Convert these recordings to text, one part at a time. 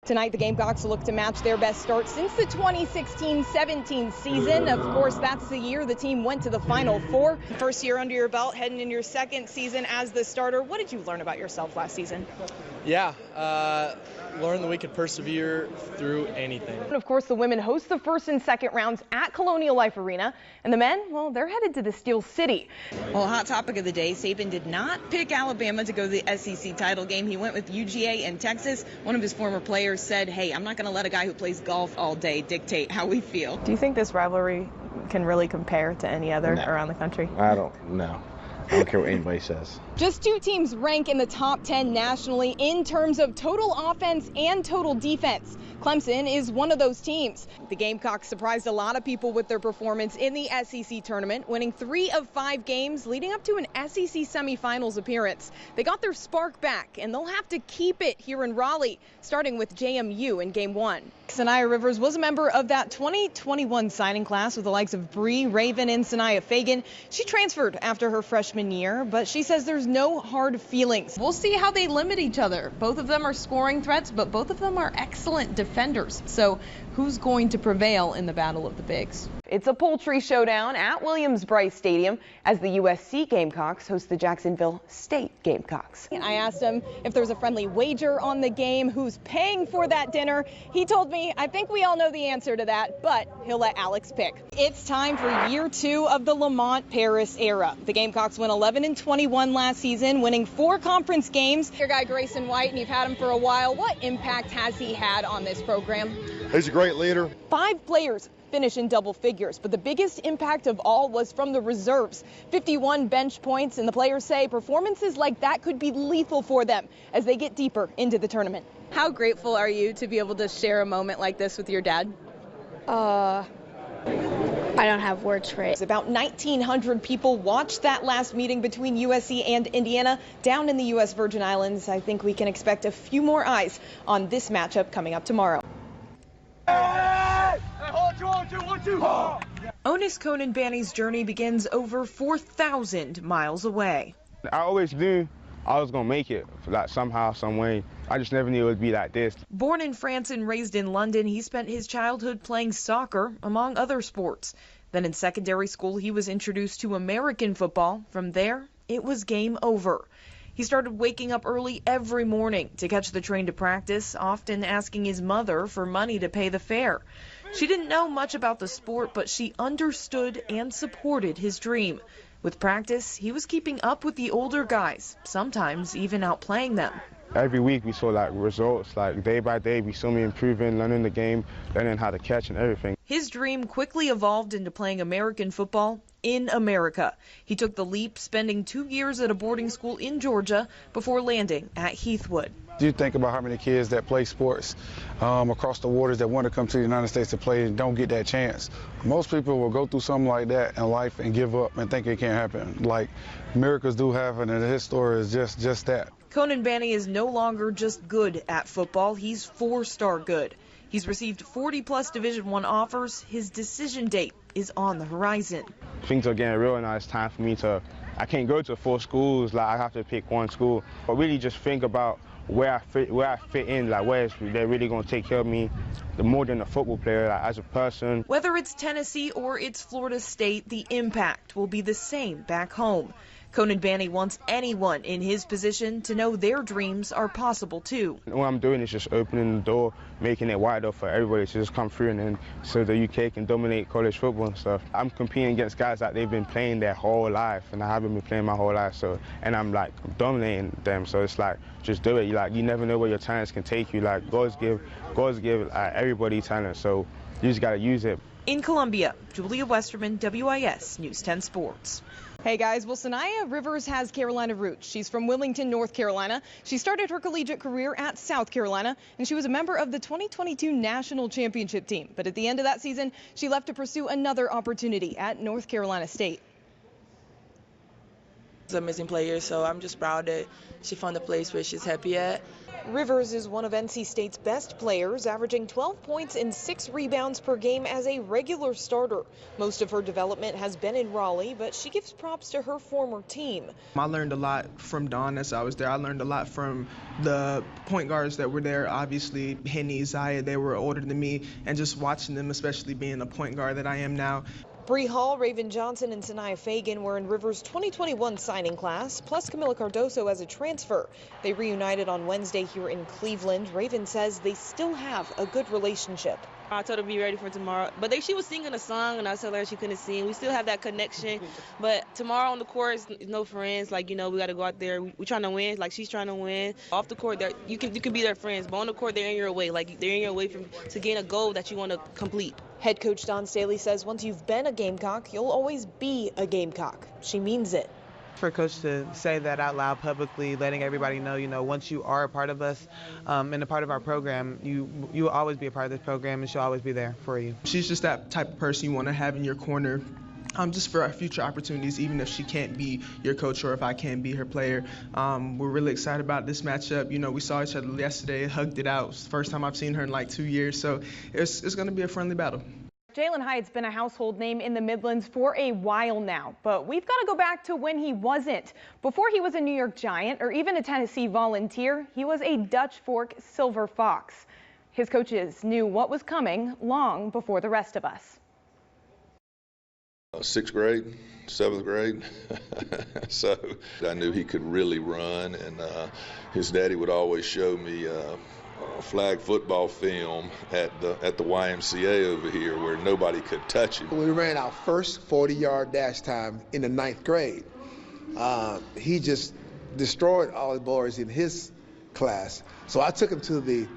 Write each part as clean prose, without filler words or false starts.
Tonight, the Gamecocks look to match their best start since the 2016-17 season. Of course, that's the year the team went to the Final Four. First year under your belt, heading in your second season as the starter. What did you learn about yourself last season? Yeah, learned that we could persevere through anything. And of course, the women host the first and second rounds at Colonial Life Arena. And the men, well, they're headed to the Steel City. Well, hot topic of the day, Saban did not pick Alabama to go to the SEC title game. He went with UGA in Texas. One of his former players said, hey, I'm not going to let a guy who plays golf all day dictate how we feel. Do you think this rivalry can really compare to any other around the country? I don't know. I don't care what anybody says. Just two teams rank in the top 10 nationally in terms of total offense and total defense. Clemson is one of those teams. The Gamecocks surprised a lot of people with their performance in the SEC tournament, winning 3 of 5 games leading up to an SEC semifinals appearance. They got their spark back, and they'll have to keep it here in Raleigh, starting with JMU in Game 1. Saniya Rivers was a member of that 2021 signing class with the likes of Bree, Raven, and Saniya Fagan. She transferred after her freshman year, but she says there's no hard feelings. We'll see how they limit each other. Both of them are scoring threats, but both of them are excellent defenders. So who's going to prevail in the battle of the bigs? It's a poultry showdown at Williams-Brice Stadium as the USC Gamecocks host the Jacksonville State Gamecocks. I asked him if there's a friendly wager on the game, who's paying for that dinner. He told me, I think we all know the answer to that, but he'll let Alex pick. It's time for year 2 of the Lamont Paris era. The Gamecocks went 11-21 last season, winning 4 conference games. Your guy Grayson White, and you've had him for a while. What impact has he had on this program? He's a great leader. 5 players finish in double figures, but the biggest impact of all was from the reserves. 51 bench points, and the players say performances like that could be lethal for them as they get deeper into the tournament. How grateful are you to be able to share a moment like this with your dad? I don't have words for it. About 1,900 people watched that last meeting between USC and Indiana down in the U.S. Virgin Islands. I think we can expect a few more eyes on this matchup coming up tomorrow. Onis Konanbanny's journey begins over 4,000 miles away. I always knew I was going to make it, like somehow, some way. I just never knew it would be like this. Born in France and raised in London, he spent his childhood playing soccer, among other sports. Then in secondary school, he was introduced to American football. From there, it was game over. He started waking up early every morning to catch the train to practice, often asking his mother for money to pay the fare. She didn't know much about the sport, but she understood and supported his dream. With practice, he was keeping up with the older guys, sometimes even outplaying them. Every week we saw like results, like day by day we saw me improving, learning the game, learning how to catch and everything. His dream quickly evolved into playing American football in America. He took the leap, spending 2 years at a boarding school in Georgia before landing at Heathwood. You think about how many kids that play sports across the waters that want to come to the United States to play and don't get that chance. Most people will go through something like that in life and give up and think it can't happen. Like, miracles do happen, and his story is just that. Konanbanny is no longer just good at football, he's 4-star good. He's received 40-plus Division I offers. His decision date is on the horizon. Things are getting real now. It's time for me to, I can't go to 4 schools, like I have to pick one school. But really just think about where I fit in, like where they're really going to take care of me, more than a football player, like as a person. Whether it's Tennessee or it's Florida State, the impact will be the same back home. Konanbanny wants anyone in his position to know their dreams are possible too. What I'm doing is just opening the door, making it wider for everybody to just come through, and then so the UK can dominate college football and stuff. I'm competing against guys that they've been playing their whole life, and I haven't been playing my whole life. So, and I'm like dominating them. So it's like, just do it. You never know where your talents can take you. Like God's give everybody talent. So you just gotta use it. In Columbia, Julia Westerman, WIS News 10 Sports. Hey guys, well, Saniya Rivers has Carolina roots. She's from Wilmington, North Carolina. She started her collegiate career at South Carolina, and she was a member of the 2022 National Championship team. But at the end of that season, she left to pursue another opportunity at North Carolina State. She's an amazing player, so I'm just proud that she found a place where she's happy at. Rivers is one of NC State's best players, averaging 12 points and 6 rebounds per game as a regular starter. Most of her development has been in Raleigh, but she gives props to her former team. I learned a lot from Dawn as I was there. I learned a lot from the point guards that were there. Obviously, Henny, Zaya, they were older than me, and just watching them, especially being a point guard that I am now. Bree Hall, Raven Johnson, and Saniya Fagan were in Rivers' 2021 signing class, plus Camila Cardoso as a transfer. They reunited on Wednesday here in Cleveland. Raven says they still have a good relationship. I told her to be ready for tomorrow. But she was singing a song, and I told her she couldn't sing. We still have that connection. But tomorrow on the court is no friends. Like, we got to go out there. We're trying to win. Like, she's trying to win. Off the court, you can be their friends. But on the court, they're in your way. Like, they're in your way to gain a goal that you want to complete. Head coach Dawn Staley says once you've been a Gamecock, you'll always be a Gamecock. She means it. For Coach to say that out loud publicly, letting everybody know, once you are a part of us and a part of our program, you will always be a part of this program, and she'll always be there for you. She's just that type of person you want to have in your corner. Just for our future opportunities, even if she can't be your coach or if I can't be her player. We're really excited about this matchup. We saw each other yesterday, hugged it out. It's the first time I've seen her in like 2 years, so it's going to be a friendly battle. Jalin Hyatt's been a household name in the Midlands for a while now, but we've got to go back to when he wasn't. Before he was a New York Giant or even a Tennessee Volunteer, he was a Dutch Fork Silver Fox. His coaches knew what was coming long before the rest of us. 6th grade, 7th grade, so I knew he could really run, and his daddy would always show me flag football film at the YMCA over here where nobody could touch him. We ran our first 40-yard dash time in the 9th grade. He just destroyed all the boys in his class, so I took him to the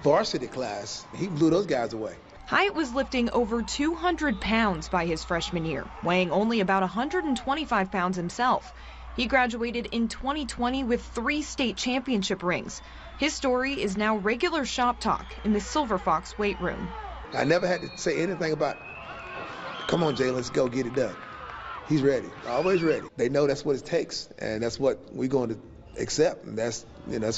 varsity class. He blew those guys away. Hyatt was lifting over 200 pounds by his freshman year, weighing only about 125 pounds himself. He graduated in 2020 with 3 state championship rings. His story is now regular shop talk in the Silver Fox weight room. I never had to say anything about, come on, Jay, let's go get it done. He's ready, always ready. They know that's what it takes, and that's what we're going to accept, and that's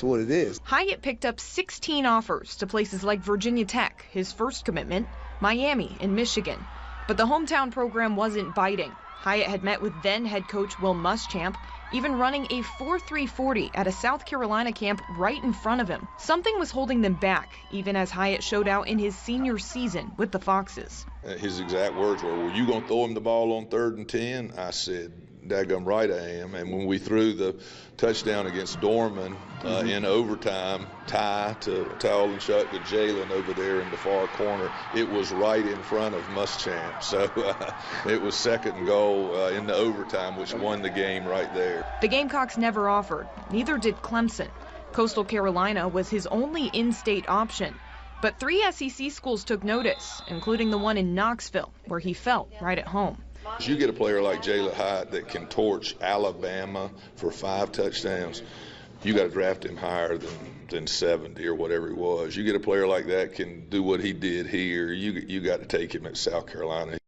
what it is. Hyatt picked up 16 offers to places like Virginia Tech, his first commitment, Miami, and Michigan. But the hometown program wasn't biting. Hyatt had met with then head coach Will Muschamp, even running a 4.3 40 at a South Carolina camp right in front of him. Something was holding them back, even as Hyatt showed out in his senior season with the Foxes. His exact words were, "Were you going to throw him the ball on 3rd and 10? I said, "Daggum right I am." And when we threw the touchdown against Dorman in overtime, tie to towel and shut to Jalin over there in the far corner, it was right in front of Muschamp. So it was 2nd and goal in the overtime, which won the game right there. The Gamecocks never offered. Neither did Clemson. Coastal Carolina was his only in-state option. But 3 SEC schools took notice, including the one in Knoxville, where he felt right at home. You get a player like Jalin Hyatt that can torch Alabama for 5 touchdowns, you got to draft him higher than 70 or whatever he was. You get a player like that can do what he did here, you got to take him at South Carolina.